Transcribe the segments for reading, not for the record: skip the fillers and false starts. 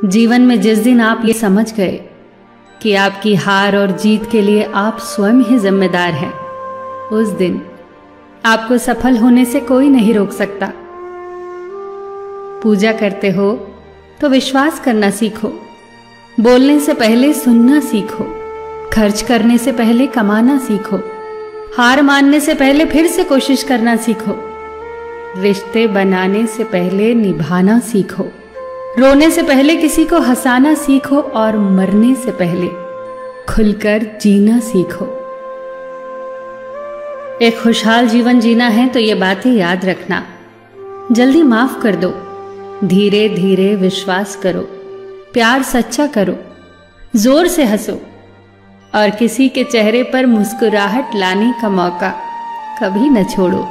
जीवन में जिस दिन आप ये समझ गए कि आपकी हार और जीत के लिए आप स्वयं ही जिम्मेदार हैं, उस दिन आपको सफल होने से कोई नहीं रोक सकता। पूजा करते हो तो विश्वास करना सीखो, बोलने से पहले सुनना सीखो, खर्च करने से पहले कमाना सीखो, हार मानने से पहले फिर से कोशिश करना सीखो, रिश्ते बनाने से पहले निभाना सीखो, रोने से पहले किसी को हंसाना सीखो और मरने से पहले खुलकर जीना सीखो। एक खुशहाल जीवन जीना है तो ये बातें याद रखना। जल्दी माफ कर दो, धीरे धीरे विश्वास करो, प्यार सच्चा करो, जोर से हंसो और किसी के चेहरे पर मुस्कुराहट लाने का मौका कभी न छोड़ो।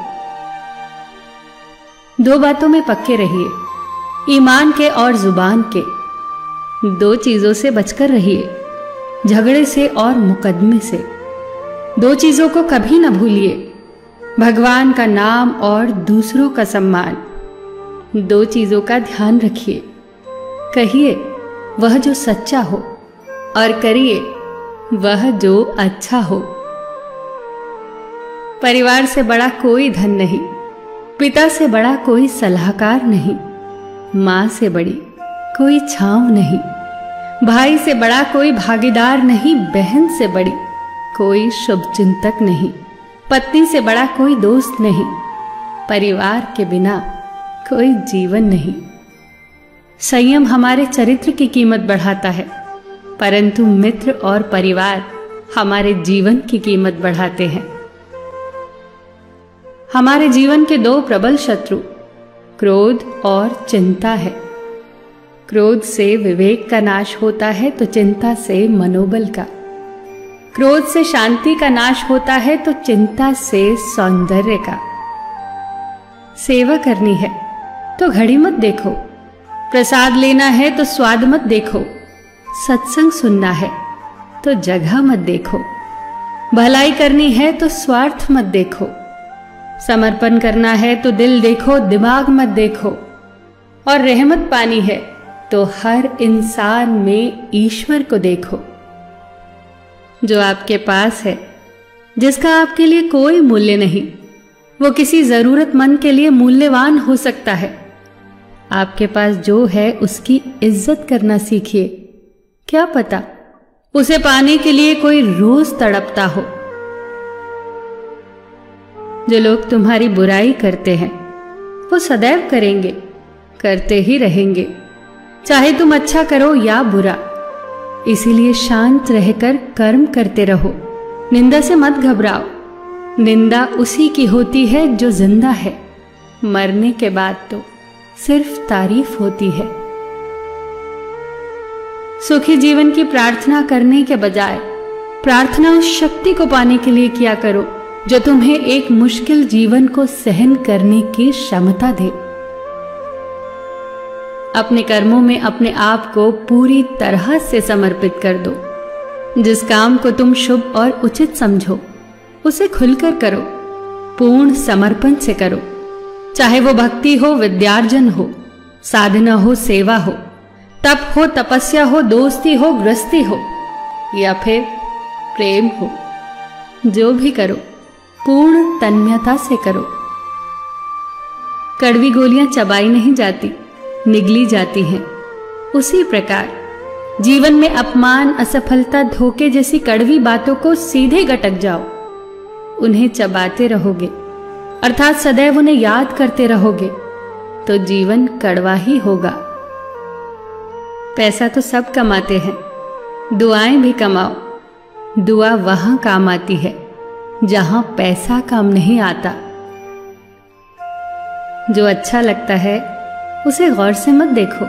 दो बातों में पक्के रहिए, ईमान के और जुबान के। दो चीजों से बचकर रहिए, झगड़े से और मुकदमे से। दो चीजों को कभी न भूलिए, भगवान का नाम और दूसरों का सम्मान। दो चीजों का ध्यान रखिए, कहिए वह जो सच्चा हो और करिए वह जो अच्छा हो। परिवार से बड़ा कोई धन नहीं, पिता से बड़ा कोई सलाहकार नहीं, मां से बड़ी कोई छांव नहीं, भाई से बड़ा कोई भागीदार नहीं, बहन से बड़ी कोई शुभचिंतक नहीं, पत्नी से बड़ा कोई दोस्त नहीं, परिवार के बिना कोई जीवन नहीं। संयम हमारे चरित्र की कीमत बढ़ाता है, परंतु मित्र और परिवार हमारे जीवन की कीमत बढ़ाते हैं। हमारे जीवन के दो प्रबल शत्रु क्रोध और चिंता है। क्रोध से विवेक का नाश होता है तो चिंता से मनोबल का। क्रोध से शांति का नाश होता है तो चिंता से सौंदर्य का। सेवा करनी है तो घड़ी मत देखो, प्रसाद लेना है तो स्वाद मत देखो, सत्संग सुनना है तो जगह मत देखो, भलाई करनी है तो स्वार्थ मत देखो, समर्पण करना है तो दिल देखो, दिमाग मत देखो, और रहमत पानी है तो हर इंसान में ईश्वर को देखो। जो आपके पास है, जिसका आपके लिए कोई मूल्य नहीं, वो किसी जरूरतमंद के लिए मूल्यवान हो सकता है। आपके पास जो है उसकी इज्जत करना सीखिए, क्या पता उसे पाने के लिए कोई रोज तड़पता हो। जो लोग तुम्हारी बुराई करते हैं वो सदैव करेंगे, करते ही रहेंगे, चाहे तुम अच्छा करो या बुरा। इसीलिए शांत रहकर कर्म करते रहो, निंदा से मत घबराओ। निंदा उसी की होती है जो जिंदा है, मरने के बाद तो सिर्फ तारीफ होती है। सुखी जीवन की प्रार्थना करने के बजाय प्रार्थना उस शक्ति को पाने के लिए किया करो जो तुम्हें एक मुश्किल जीवन को सहन करने की क्षमता दे। अपने कर्मों में अपने आप को पूरी तरह से समर्पित कर दो। जिस काम को तुम शुभ और उचित समझो उसे खुलकर करो, पूर्ण समर्पण से करो। चाहे वो भक्ति हो, विद्यार्जन हो, साधना हो, सेवा हो, तप हो, तपस्या हो, दोस्ती हो, गृहस्थी हो या फिर प्रेम हो, जो भी करो पूर्ण तन्मयता से करो। कड़वी गोलियां चबाई नहीं जाती, निगली जाती हैं। उसी प्रकार जीवन में अपमान, असफलता, धोखे जैसी कड़वी बातों को सीधे गटक जाओ। उन्हें चबाते रहोगे, अर्थात सदैव उन्हें याद करते रहोगे, तो जीवन कड़वा ही होगा। पैसा तो सब कमाते हैं, दुआएं भी कमाओ। दुआ वहां काम आती है जहां पैसा काम नहीं आता। जो अच्छा लगता है उसे गौर से मत देखो,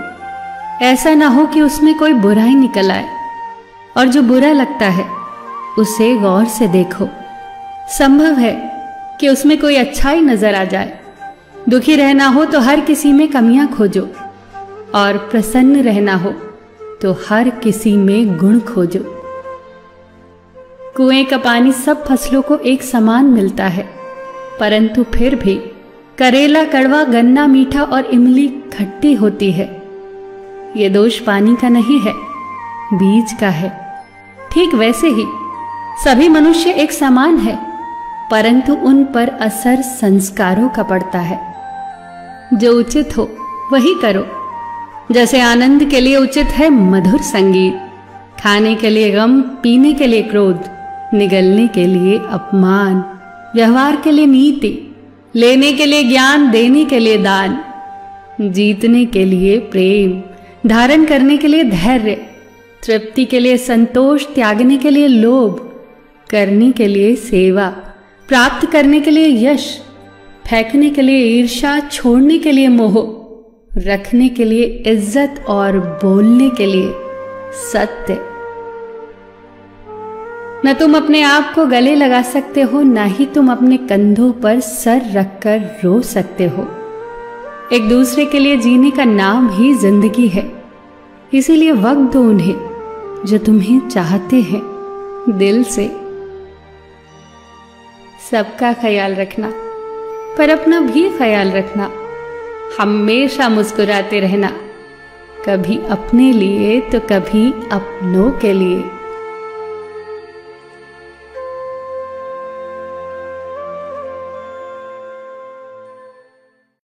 ऐसा ना हो कि उसमें कोई बुराई निकल आए, और जो बुरा लगता है उसे गौर से देखो। संभव है कि उसमें कोई अच्छाई नजर आ जाए। दुखी रहना हो तो हर किसी में कमियां खोजो, और प्रसन्न रहना हो तो हर किसी में गुण खोजो। कुएं का पानी सब फसलों को एक समान मिलता है, परंतु फिर भी करेला कड़वा, गन्ना मीठा और इमली खट्टी होती है। ये दोष पानी का नहीं है, बीज का है। ठीक वैसे ही सभी मनुष्य एक समान है, परंतु उन पर असर संस्कारों का पड़ता है। जो उचित हो वही करो। जैसे आनंद के लिए उचित है मधुर संगीत, खाने के लिए गम, पीने के लिए क्रोध, निगलने के लिए अपमान, व्यवहार के लिए नीति, लेने के लिए ज्ञान, देने के लिए दान, जीतने के लिए प्रेम, धारण करने के लिए धैर्य, तृप्ति के लिए संतोष, त्यागने के लिए लोभ, करने के लिए सेवा, प्राप्त करने के लिए यश, फेंकने के लिए ईर्ष्या, छोड़ने के लिए मोह, रखने के लिए इज्जत और बोलने के लिए सत्य। न तुम अपने आप को गले लगा सकते हो, न ही तुम अपने कंधों पर सर रखकर रो सकते हो। एक दूसरे के लिए जीने का नाम ही जिंदगी है। इसीलिए वक्त दो उन्हें जो तुम्हें चाहते हैं दिल से। सबका ख्याल रखना, पर अपना भी ख्याल रखना। हमेशा मुस्कुराते रहना, कभी अपने लिए तो कभी अपनों के लिए।